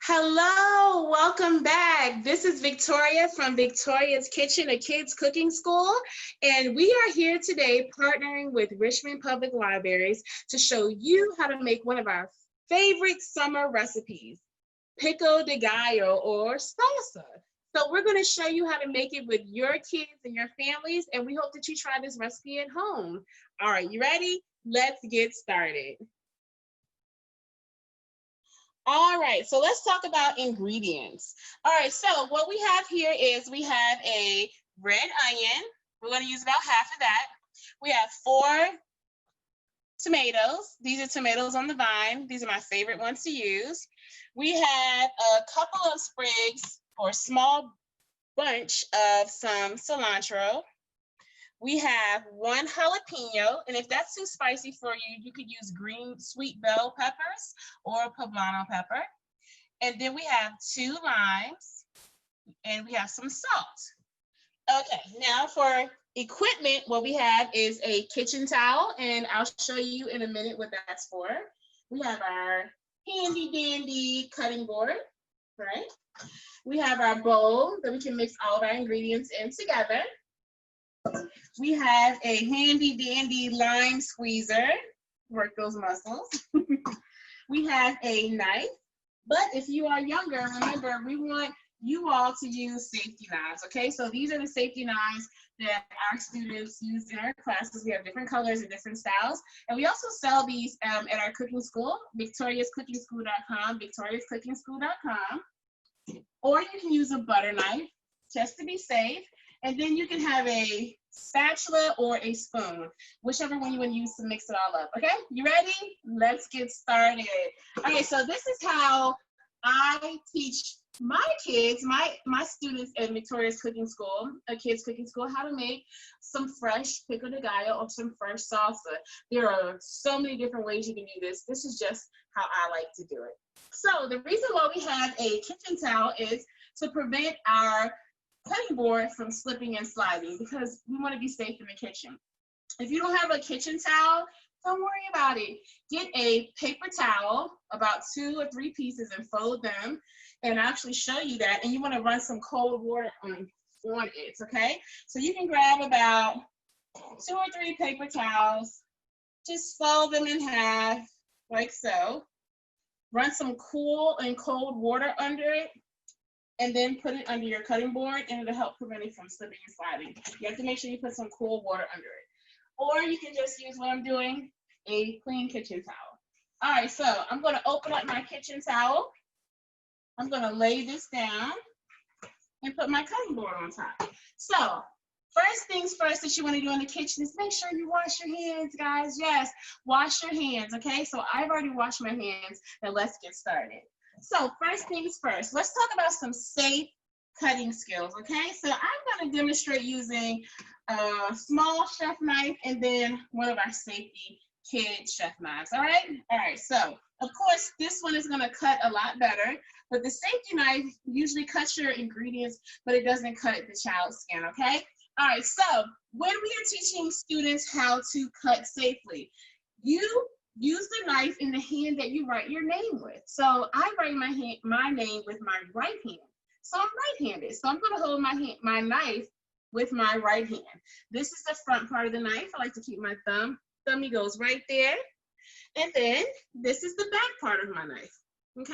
Hello, welcome back. This is Victoria from Victoria's Kitchen, a kids cooking school, and we are here today partnering with Richmond Public Libraries to show you how to make one of our favorite summer recipes, Pico de Gallo or salsa. So we're going to show you how to make it with your kids and your families, and we hope that you try this recipe at home. All right, you ready? Let's get started. All right, so let's talk about ingredients. All right, so what we have here is we have a red onion. We're going to use about half of that. We have 4 tomatoes. These are tomatoes on the vine. These are my favorite ones to use. We have a couple of sprigs or small bunch of some cilantro. We have 1 jalapeno, and if that's too spicy for you, you could use green sweet bell peppers or poblano pepper. And then we have 2 limes, and we have some salt. Okay, now for equipment, what we have is a kitchen towel, and I'll show you in a minute what that's for. We have our handy dandy cutting board, right? We have our bowl that we can mix all of our ingredients in together. We have a handy dandy lime squeezer, work those muscles. We have a knife, but if you are younger, remember we want you all to use safety knives, okay? So these are the safety knives that our students use in our classes. We have different colors and different styles, and we also sell these at our cooking school, victoriascookingschool.com, victoriascookingschool.com, or you can use a butter knife just to be safe. And then you can have a spatula or a spoon, whichever one you want to use to mix it all up. Okay, you ready? Let's get started. Okay, so this is how I teach my kids, my students at Victoria's Cooking School, a kids cooking school, how to make some fresh pico de gallo or some fresh salsa. There are so many different ways you can do this. This is just how I like to do it. So the reason why we have a kitchen towel is to prevent our cutting board from slipping and sliding, because we want to be safe in the kitchen. If you don't have a kitchen towel, don't worry about it. Get a paper towel, about 2 or 3 pieces, and fold them, and I'll actually show you that. And you want to run some cold water on it, okay? So you can grab about 2 or 3 paper towels, just fold them in half like so. Run some cool and cold water under it, and then put it under your cutting board, and it'll help prevent it from slipping and sliding. You have to make sure you put some cool water under it. Or you can just use what I'm doing, a clean kitchen towel. All right, so I'm gonna open up my kitchen towel. I'm gonna lay this down and put my cutting board on top. So first things first that you wanna do in the kitchen is make sure you wash your hands, guys. Yes, wash your hands, okay? So I've already washed my hands, and let's get started. So first things first, let's talk about some safe cutting skills, okay? So I'm going to demonstrate using a small chef knife and then one of our safety kid chef knives, all right? All right, so of course this one is going to cut a lot better, but the safety knife usually cuts your ingredients, but it doesn't cut the child's skin, okay? All right, so when we are teaching students how to cut safely, you use the knife in the hand that you write your name with. So I write my name with my right hand. So I'm right-handed. So I'm going to hold my knife with my right hand. This is the front part of the knife. I like to keep my thumb goes right there. And then this is the back part of my knife. Okay?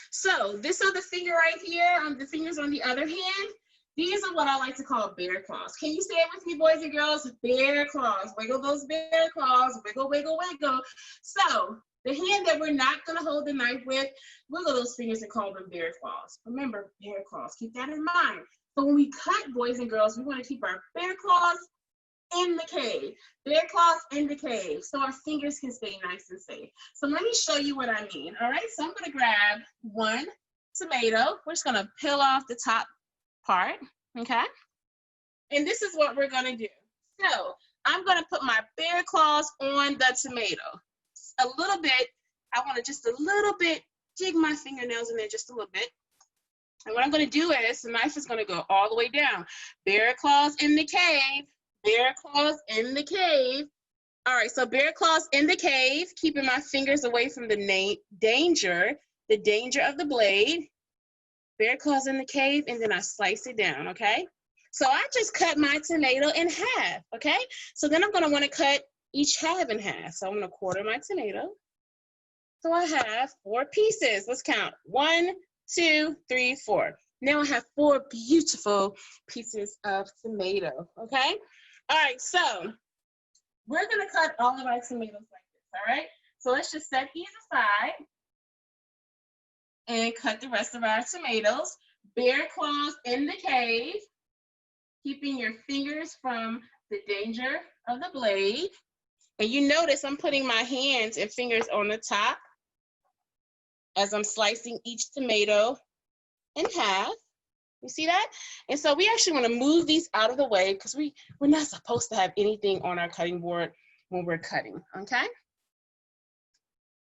So this other finger right here, the fingers on the other hand, these are what I like to call bear claws. Can you say it with me, boys and girls? Bear claws. Wiggle those bear claws. Wiggle, wiggle, wiggle. So the hand that we're not going to hold the knife with, wiggle those fingers and call them bear claws. Remember, bear claws. Keep that in mind. So when we cut, boys and girls, we want to keep our bear claws in the cave. Bear claws in the cave, so our fingers can stay nice and safe. So let me show you what I mean. All right, so I'm going to grab 1 tomato. We're just going to peel off the top part, okay? And this is what we're gonna do. So I'm gonna put my bear claws on the tomato. A little bit, I wanna just a little bit, jig my fingernails in there just a little bit. And what I'm gonna do is, the knife is gonna go all the way down. Bear claws in the cave, bear claws in the cave. All right, so bear claws in the cave, keeping my fingers away from the danger. the danger of the blade, bear claws in the cave, and then I slice it down, okay? So I just cut my tomato in half, okay? So then I'm gonna wanna cut each half in half. So I'm gonna quarter my tomato. So I have 4 pieces. Let's count. 1, 2, 3, 4. Now I have 4 beautiful pieces of tomato, okay? All right, so we're gonna cut all of our tomatoes like this, all right? So let's just set these aside and cut the rest of our tomatoes. Bear claws in the cave, keeping your fingers from the danger of the blade. And you notice I'm putting my hands and fingers on the top as I'm slicing each tomato in half. You see that? And so we actually want to move these out of the way because we're not supposed to have anything on our cutting board when we're cutting, okay?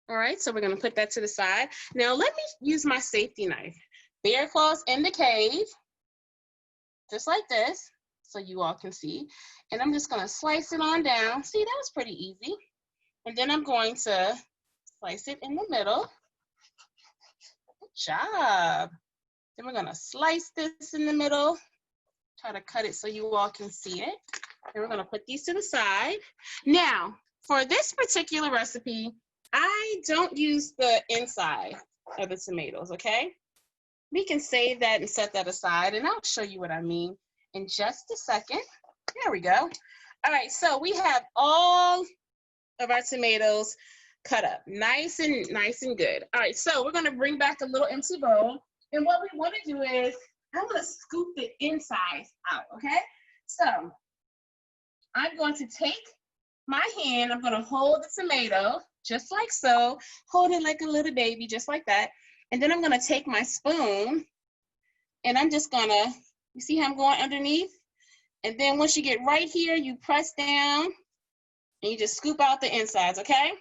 All right, so we're going to put that to the side. Now let me use my safety knife. Bear claws in the cave, just like this, so you all can see. And I'm just going to slice it on down. See, that was pretty easy. And then I'm going to slice it in the middle. Good job. Then we're gonna slice this in the middle. Try to cut it so you all can see it. And we're gonna put these to the side. Now, for this particular recipe, I don't use the inside of the tomatoes, okay? We can save that and set that aside, and I'll show you what I mean in just a second. There we go. All right, so we have all of our tomatoes cut up, nice and good. All right, so we're gonna bring back a little empty bowl. And what we want to do is, I want to scoop the insides out, okay? So I'm going to take my hand, I'm going to hold the tomato, just like so, hold it like a little baby, just like that. And then I'm going to take my spoon, and I'm just going to, you see how I'm going underneath? And then once you get right here, you press down, and you just scoop out the insides, okay?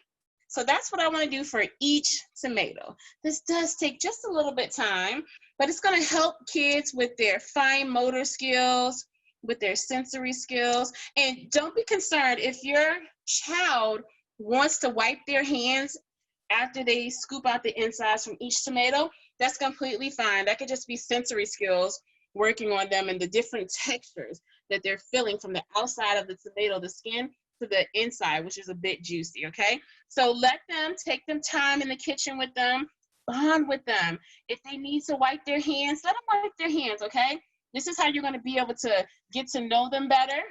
So that's what I want to do for each tomato. This does take just a little bit time, but it's going to help kids with their fine motor skills, with their sensory skills. And don't be concerned if your child wants to wipe their hands after they scoop out the insides from each tomato. That's completely fine. That could just be sensory skills working on them and the different textures that they're feeling from the outside of the tomato, the skin, to the inside, which is a bit juicy, okay? So let them take them time in the kitchen with them, bond with them. If they need to wipe their hands, let them wipe their hands, okay? This is how you're gonna be able to get to know them better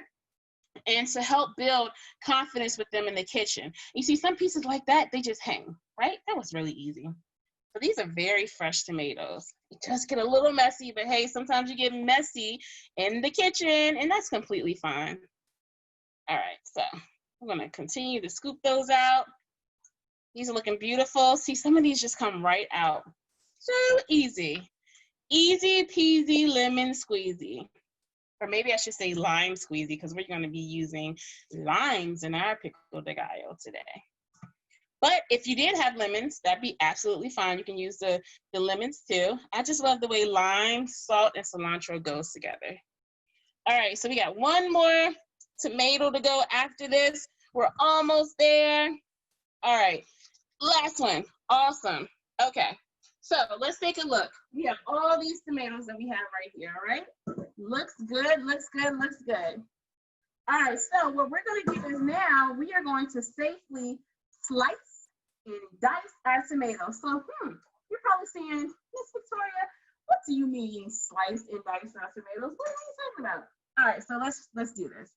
and to help build confidence with them in the kitchen. You see, some pieces like that, they just hang, right? That was really easy. So these are very fresh tomatoes. It does get a little messy, but hey, sometimes you get messy in the kitchen, and that's completely fine. All right, so I'm gonna continue to scoop those out. These are looking beautiful. See, some of these just come right out. So easy. Easy peasy lemon squeezy. Or maybe I should say lime squeezy, because we're gonna be using limes in our pico de gallo today. But if you did have lemons, that'd be absolutely fine. You can use the lemons too. I just love the way lime, salt, and cilantro goes together. All right, so we got one more tomato to go after this. We're almost there. All right, last one. Awesome. Okay, so let's take a look. We have all these tomatoes that we have right here, all right? Looks good, looks good, looks good. All right, so what we're gonna do is now we are going to safely slice and dice our tomatoes. So, you're probably saying, Miss Victoria, what do you mean slice and dice our tomatoes? What are you talking about? All right, so let's do this.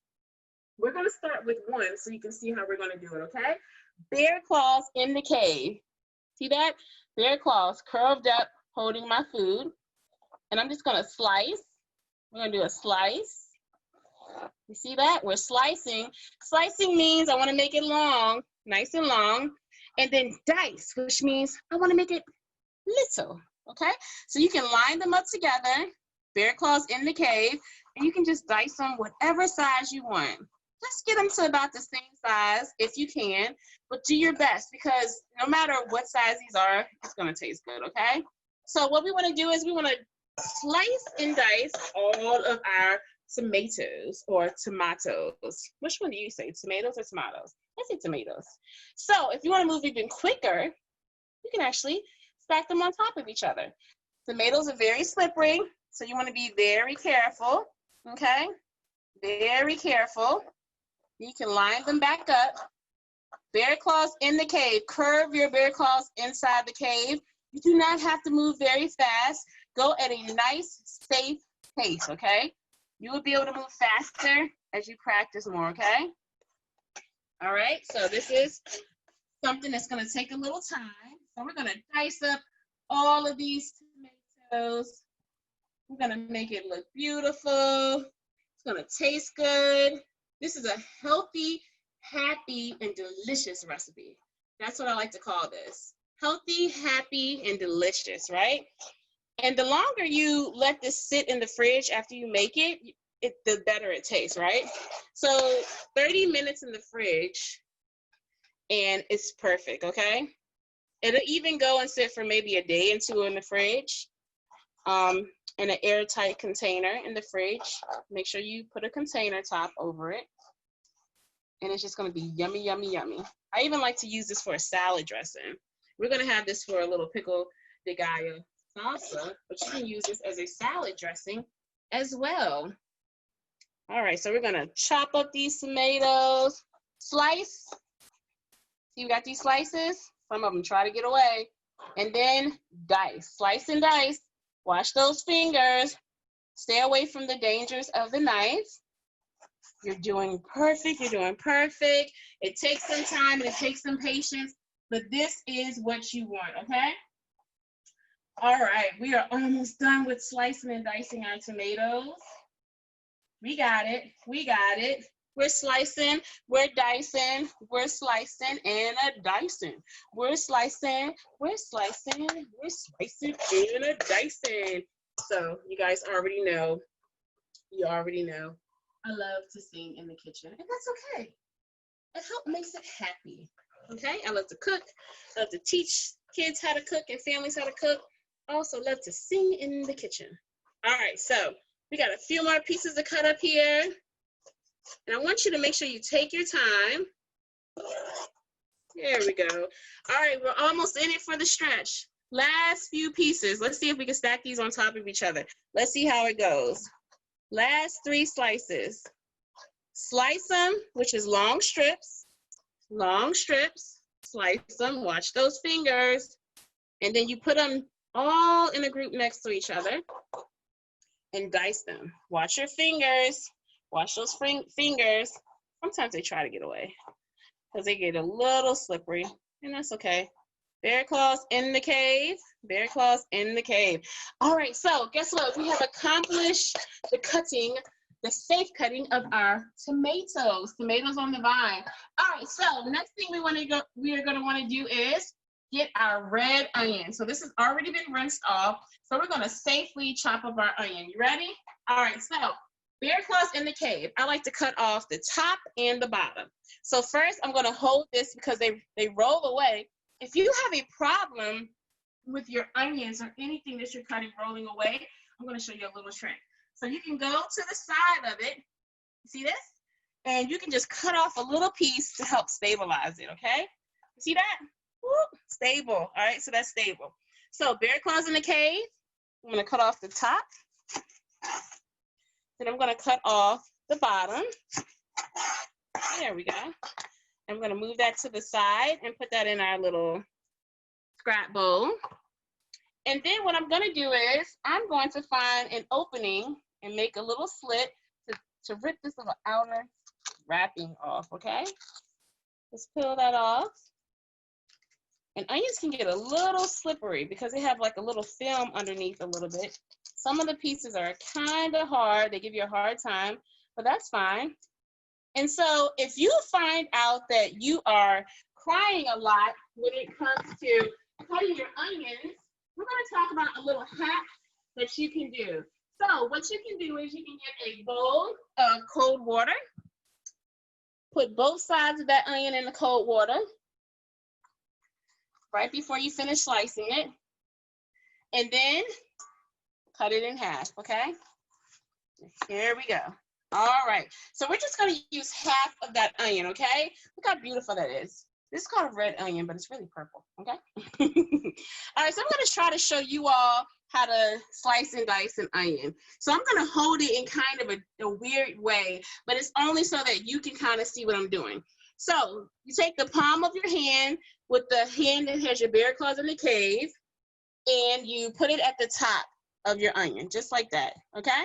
We're gonna start with one so you can see how we're gonna do it, okay? Bear claws in the cave. See that? Bear claws curved up, holding my food. And I'm just gonna slice. We're gonna do a slice. You see that? We're slicing. Slicing means I wanna make it long, nice and long. And then dice, which means I wanna make it little, okay? So you can line them up together, bear claws in the cave, and you can just dice them whatever size you want. Just get them to about the same size if you can, but do your best, because no matter what size these are, it's gonna taste good, okay? So what we wanna do is we wanna slice and dice all of our tomatoes or tomatoes. Which one do you say, tomatoes or tomatoes? I say tomatoes. So if you wanna move even quicker, you can actually stack them on top of each other. Tomatoes are very slippery, so you want to be very careful, okay? Very careful. You can line them back up. Bear claws in the cave. Curve your bear claws inside the cave. You do not have to move very fast. Go at a nice, safe pace, okay? You will be able to move faster as you practice more, okay? All right, so this is something that's gonna take a little time. So we're gonna dice up all of these tomatoes. We're gonna make it look beautiful. It's gonna taste good. This is a healthy, happy, and delicious recipe. That's what I like to call this. Healthy, happy, and delicious, right? And the longer you let this sit in the fridge after you make it, the better it tastes, right? So 30 minutes in the fridge and it's perfect, okay? It'll even go and sit for maybe a day or two in the fridge, in an airtight container in the fridge. Make sure you put a container top over it. And it's just gonna be yummy, yummy, yummy. I even like to use this for a salad dressing. We're gonna have this for a little pico de gallo salsa, but you can use this as a salad dressing as well. All right, so we're gonna chop up these tomatoes, slice. See, we got these slices. Some of them try to get away. And then dice, slice and dice. Wash those fingers. Stay away from the dangers of the knife. You're doing perfect, you're doing perfect. It takes some time and it takes some patience, but this is what you want, okay? All right, we are almost done with slicing and dicing our tomatoes. We got it, we got it. We're slicing, we're dicing, we're slicing and a dicing. We're slicing, we're slicing, we're slicing and a dicing. So you guys already know, I love to sing in the kitchen, and that's okay. It makes it happy, okay? I love to cook, I love to teach kids how to cook and families how to cook. I also love to sing in the kitchen. All right, so we got a few more pieces to cut up here. And I want you to make sure you take your time. There we go. All right, we're almost in it for the stretch. Last few pieces. Let's see if we can stack these on top of each other. Let's see how it goes. Last 3 slices. Slice them, which is long strips. Long strips. Slice them. Watch those fingers. And then you put them all in a group next to each other and dice them. Watch your fingers. Watch those fingers. Sometimes they try to get away because they get a little slippery, and that's okay. Bear claws in the cave. Bear claws in the cave. All right, so guess what? We have accomplished the cutting, the safe cutting of our tomatoes. Tomatoes on the vine. All right, so next thing we are going to want to do is get our red onion. So this has already been rinsed off. So we're going to safely chop up our onion. You ready? All right, so bear claws in the cave. I like to cut off the top and the bottom. So first I'm going to hold this because they roll away. If you have a problem with your onions or anything that you're cutting rolling away, I'm going to show you a little trick. So you can go to the side of it. See this? And you can just cut off a little piece to help stabilize it, okay? See that? Whoop, stable. All right, so that's stable. So bear claws in the cave. I'm going to cut off the top. Then I'm going to cut off the bottom. There we go. I'm going to move that to the side and put that in our little scrap bowl. And then what I'm going to do is I'm going to find an opening and make a little slit to rip this little outer wrapping off, okay? Just peel that off. And onions can get a little slippery because they have like a little film underneath a little bit. Some of the pieces are kind of hard. They give you a hard time, but that's fine. And so if you find out that you are crying a lot when it comes to cutting your onions, we're going to talk about a little hack that you can do. So what you can do is you can get a bowl of cold water. Put both sides of that onion in the cold water right before you finish slicing it. And then cut it in half, okay? Here we go. All right, so we're just gonna use half of that onion, okay? Look how beautiful that is. This is called a red onion, but it's really purple, okay? All right, so I'm gonna try to show you all how to slice and dice an onion. So I'm gonna hold it in kind of a weird way, but it's only so that you can kind of see what I'm doing. So you take the palm of your hand with the hand that has your bear claws in the cave, and you put it at the top of your onion, just like that, okay?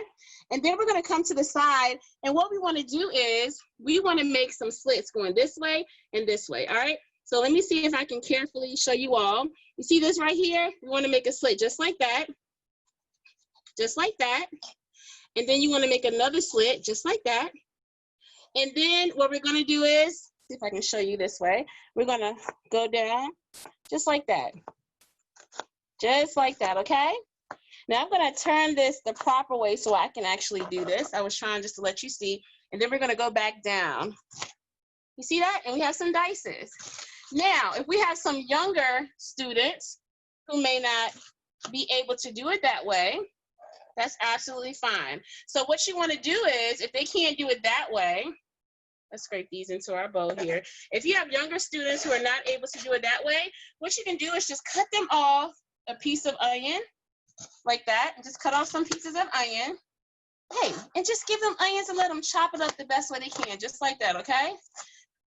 And then we're gonna come to the side, and what we wanna do is, we wanna make some slits going this way and this way, all right? So let me see if I can carefully show you all. You see this right here? We wanna make a slit just like that. Just like that. And then you wanna make another slit just like that. And then what we're gonna do is, see if I can show you this way. We're gonna go down just like that. Just like that, okay? Now I'm gonna turn this the proper way so I can actually do this. I was trying just to let you see. And then we're gonna go back down. You see that? And we have some dices. Now, if we have some younger students who may not be able to do it that way, that's absolutely fine. So what you want to do is, if they can't do it that way, let's scrape these into our bowl here. If you have younger students who are not able to do it that way, what you can do is just cut them off a piece of onion like that, and just cut off some pieces of onion. Hey, and just give them onions and let them chop it up the best way they can, just like that, okay?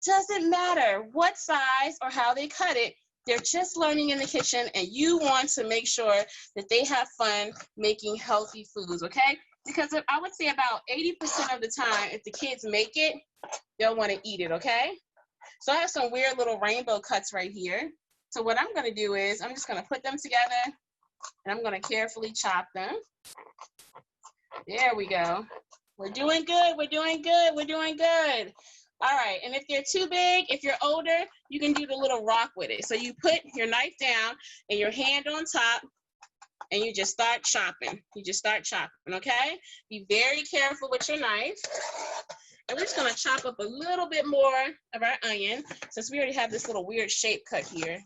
Doesn't matter what size or how they cut it, they're just learning in the kitchen, and you want to make sure that they have fun making healthy foods, okay? Because I would say about 80% of the time, if the kids make it, they'll want to eat it, okay? So I have some weird little rainbow cuts right here. So what I'm going to do is, I'm just going to put them together, and I'm going to carefully chop them. There we go. We're doing good, we're doing good, we're doing good. All right, and if they're too big, if you're older, you can do the little rock with it. So you put your knife down and your hand on top, and you just start chopping. You just start chopping, okay? Be very careful with your knife. And we're just gonna chop up a little bit more of our onion. Since we already have this little weird shape cut here,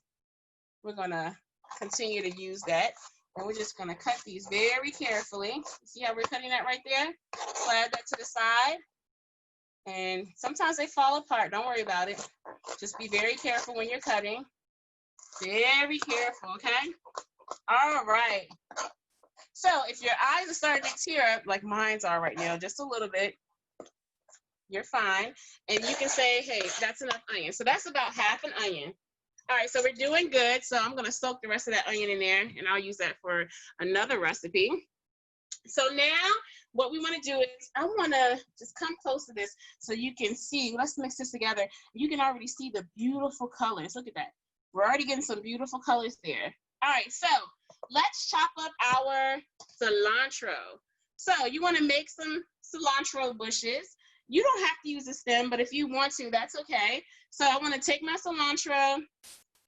we're gonna continue to use that. And we're just gonna cut these very carefully. See how we're cutting that right there? So add that to the side. And sometimes they fall apart. Don't worry about it. Just be very careful when you're cutting. Very careful, okay? All right. So if your eyes are starting to tear up, like mine's are right now, just a little bit, you're fine. And you can say, hey, that's enough onion. So that's about half an onion. All right, so we're doing good. So I'm going to soak the rest of that onion in there, and I'll use that for another recipe. So now what we want to do is, I want to just come close to this so you can see. Let's mix this together. You can already see the beautiful colors. Look at that. We're already getting some beautiful colors there. All right, so let's chop up our cilantro. So you want to make some cilantro bushes. You don't have to use a stem, but if you want to, that's okay. So I want to take my cilantro,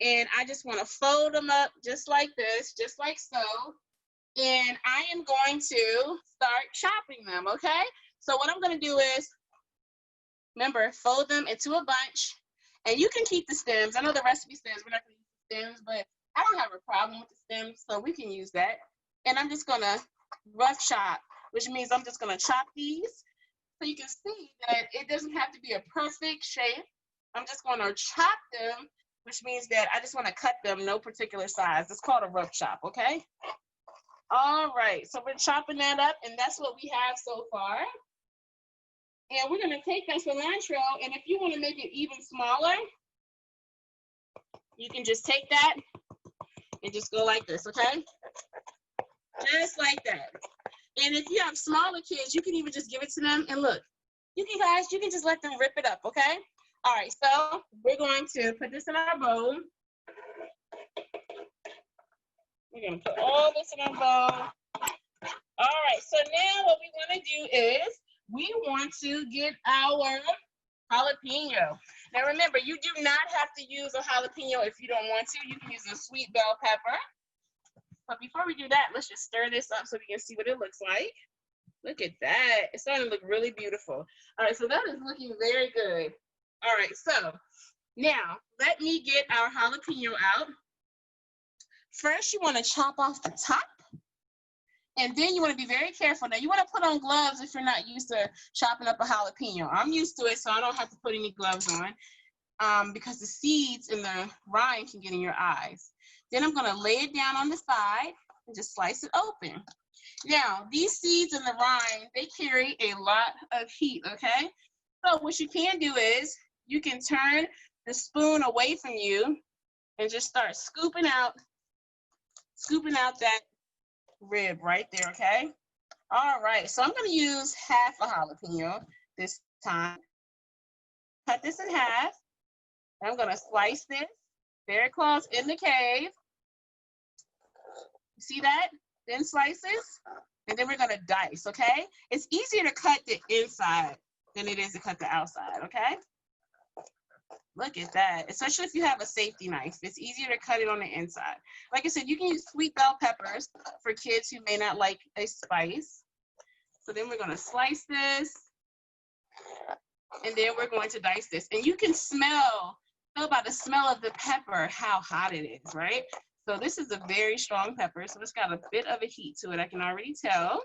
and I just want to fold them up just like this, just like so. And I am going to start chopping them, okay? So what I'm going to do is, remember, fold them into a bunch. And you can keep the stems. I know the recipe says we're not going to use the stems, but I don't have a problem with the stems, so we can use that. And I'm just going to rough chop, which means I'm just going to chop these. So you can see that it doesn't have to be a perfect shape. I'm just going to chop them, which means that I just want to cut them no particular size. It's called a rough chop, okay? All right, so we're chopping that up, and that's what we have so far. And we're going to take that cilantro, and if you want to make it even smaller, you can just take that and just go like this, okay? Just like that. And if you have smaller kids, you can even just give it to them. And look, you can just let them rip it up, okay? All right, so we're going to put this in our bowl. We're going to put all this in our bowl. All right, so now what we want to do is we want to get our jalapeno. Now remember, you do not have to use a jalapeno if you don't want to. You can use a sweet bell pepper. But before we do that, let's just stir this up so we can see what it looks like. Look at that. It's starting to look really beautiful. All right, so that is looking very good. All right, so now let me get our jalapeno out. First, you want to chop off the top, and then you want to be very careful. Now, you want to put on gloves if you're not used to chopping up a jalapeno. I'm used to it, so I don't have to put any gloves on because the seeds in the rind can get in your eyes. Then I'm gonna lay it down on the side and just slice it open. Now, these seeds in the rind, they carry a lot of heat, okay? So what you can do is you can turn the spoon away from you and just start scooping out that rib right there, okay? All right, so I'm gonna use half a jalapeno this time. Cut this in half. And I'm gonna slice this very close in the cave. See that? Thin slices. And then we're gonna dice, okay? It's easier to cut the inside than it is to cut the outside, okay? Look at that, especially if you have a safety knife. It's easier to cut it on the inside. Like I said, you can use sweet bell peppers for kids who may not like a spice. So then we're gonna slice this, and then we're going to dice this. And you can smell by the smell of the pepper how hot it is, right? So this is a very strong pepper, so it's got a bit of a heat to it, I can already tell.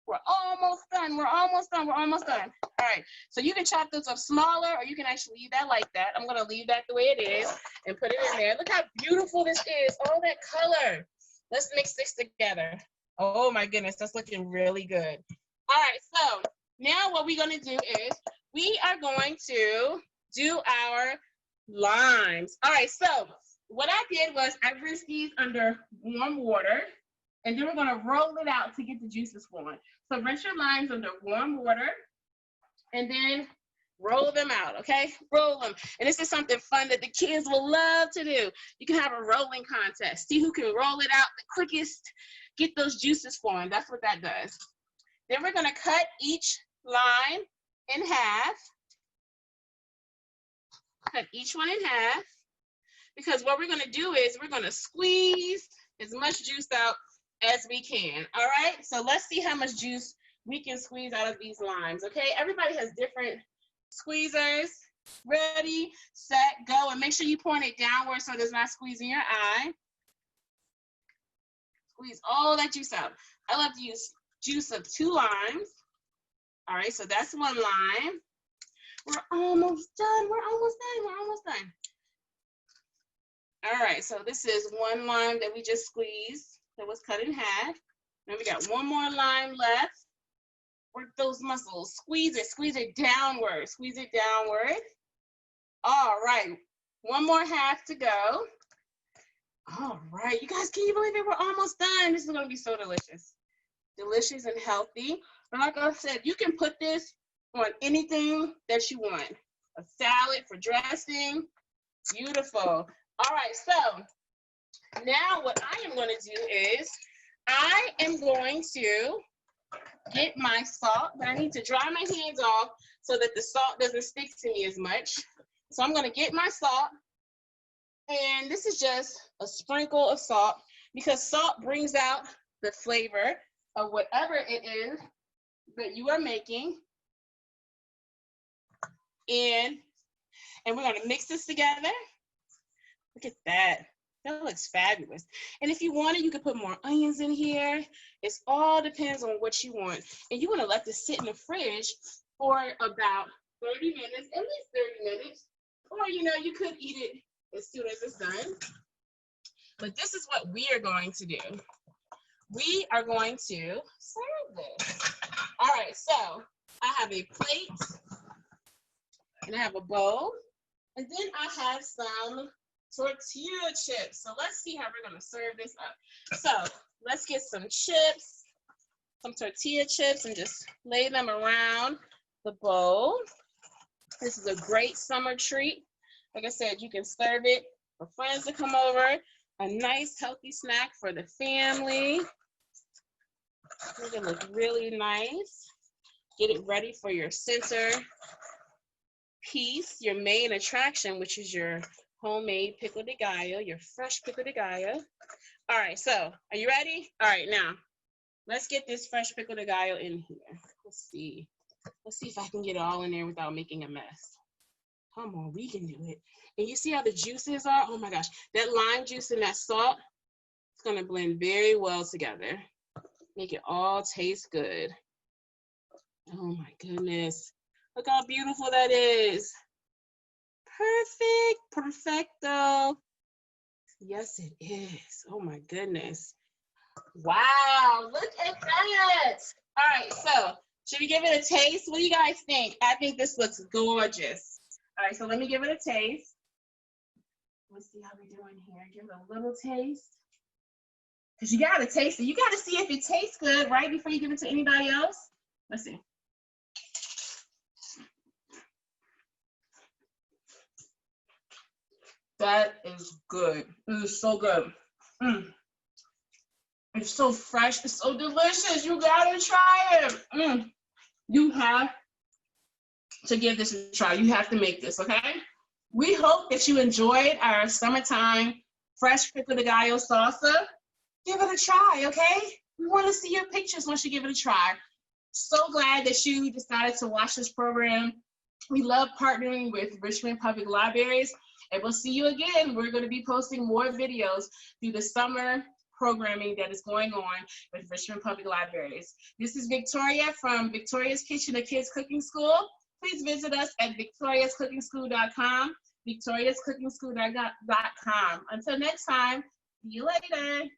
We're almost done, we're almost done, we're almost done. All right, so you can chop this up smaller, or you can actually leave that like that. I'm gonna leave that the way it is and put it in there. Look how beautiful this is, all that color. Let's mix this together. Oh my goodness, that's looking really good. All right, so now what we're gonna do is we are going to do our limes. All right, so what I did was I rinsed these under warm water, and then we're gonna roll it out to get the juices flowing. So rinse your limes under warm water, and then roll them out, okay? Roll them. And this is something fun that the kids will love to do. You can have a rolling contest. See who can roll it out the quickest, get those juices flowing. That's what that does. Then we're gonna cut each lime in half. Cut each one in half, because what we're going to do is we're going to squeeze as much juice out as we can. All right, so let's see how much juice we can squeeze out of these limes. Okay, everybody has different squeezers. Ready, set, go, and make sure you point it downward so it does not squeeze in your eye. Squeeze all that juice out. I love to use juice of 2 limes. All right, so that's 1 lime. We're almost done. We're almost done. We're almost done. All right, so this is 1 lime that we just squeezed that was cut in half. Then we got 1 more lime left. Work those muscles. Squeeze it downward. Squeeze it downward. All right, 1 more half to go. All right, you guys, can you believe it? We're almost done. This is gonna be so delicious. Delicious and healthy. And like I said, you can put this on anything that you want. A salad for dressing. Beautiful. All right, so now what I am going to do is I am going to get my salt, but I need to dry my hands off so that the salt doesn't stick to me as much. So I'm going to get my salt, and this is just a sprinkle of salt, because salt brings out the flavor of whatever it is that you are making. And we're going to mix this together. Look at that. That looks fabulous. And if you want it, you can put more onions in here. It all depends on what you want. And you want to let this sit in the fridge for about 30 minutes, at least 30 minutes. Or, you know, you could eat it as soon as it's done. But this is what we are going to do. We are going to serve this. All right, so I have a plate. And I have a bowl, and then I have some tortilla chips. So let's see how we're gonna serve this up. So let's get some chips, some tortilla chips, and just lay them around the bowl. This is a great summer treat. Like I said, you can serve it for friends to come over. A nice healthy snack for the family. Make it look really nice. Get it ready for your center piece, your main attraction, which is your homemade pico de gallo, your fresh pico de gallo. All right, so are you ready? All right, now let's get this fresh pico de gallo in here. Let's see if I can get it all in there without making a mess. Come on, we can do it. And you see how the juices are? Oh my gosh, that lime juice and that salt, it's gonna blend very well together. Make it all taste good. Oh my goodness. Look how beautiful that is. Perfect, perfecto. Yes, it is. Oh my goodness. Wow, look at that. All right, so should we give it a taste? What do you guys think? I think this looks gorgeous. All right, so let me give it a taste. Let's see how we're doing here. Give it a little taste. Because you got to taste it. You got to see if it tastes good, right, before you give it to anybody else. Let's see. That is good. It is so good. It's so fresh. It's so delicious. You got to try it. You have to give this a try. You have to make this, okay? We hope that you enjoyed our summertime fresh pico de gallo salsa. Give it a try, okay? We want to see your pictures once you give it a try. So glad that you decided to watch this program. We love partnering with Richmond Public Libraries, and we'll see you again. We're going to be posting more videos through the summer programming that is going on with Richmond Public Libraries. This is Victoria from Victoria's Kitchen, a Kids Cooking School. Please visit us at victoriascookingschool.com, victoriascookingschool.com. Until next time, see you later.